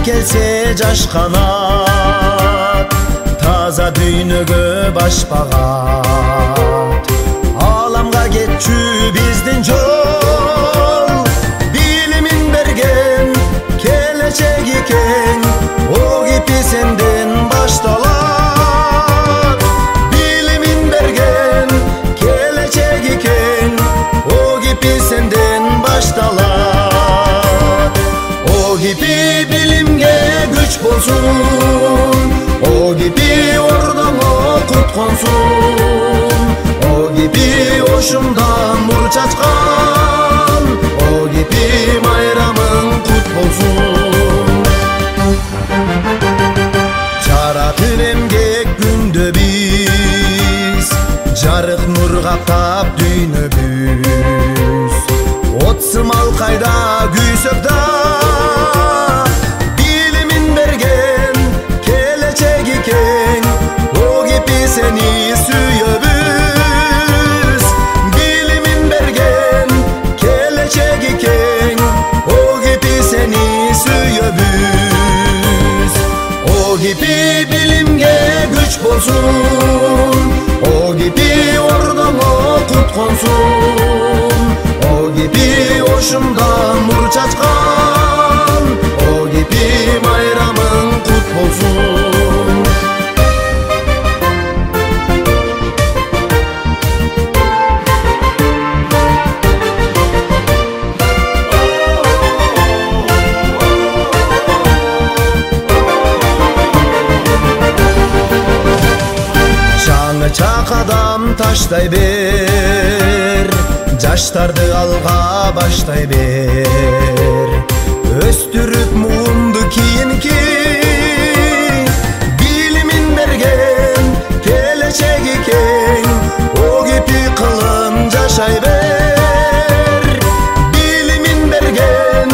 келсе жаш канат, таза дүйнөгө баш багат. Аламга кетчү биздин жол, билимин берген келечеги кең, о кипи сенден башталат. Билимин берген келечеги кең, о кипи сенден башталат. О кипи билимге күч болсун, о кипи ордоңо кут консун, о кипи ошундан нур чачкан, о кипи майрамың кут болсун. Жаратып эмгек күндө биз, жарык нур каптап дүйнөбүз. От сымал кайда күйсөк да, билимин берген келечеги кең, о кипи сени сүйөбүз. Билимин берген келечеги кең, о кипи сени сүйөбүз. О кипи билимге күч болсун, о кипи ордоңо кут консун, о кипи ошундан нур чачкан, о кипи майрамың кут болсун. Жаңы чакадам таштай бер, жаштарды алга баштай бер. Өстүрүп муунду кийинки, билимин берген келечеги кең, о кипи кылым жашай бер. Билимин берген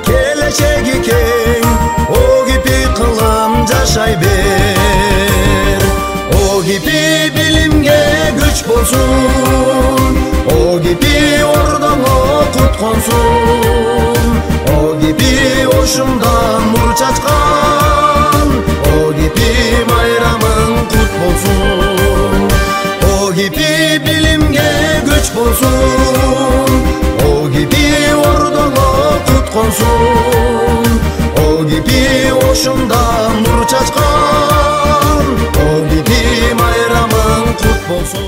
келечеги кең, о кипи кылым жашай бер. О кипи билимге күч болсун, о кипи ордоңо кут консун, о кипи ошундан нур чачкан, о кипи майрамың кут болсун. О кипи билимге күч болсун, о кипи ордоңо кут консун, о кипи ошундан нур чачкан, о кипи майрамың кут болсун.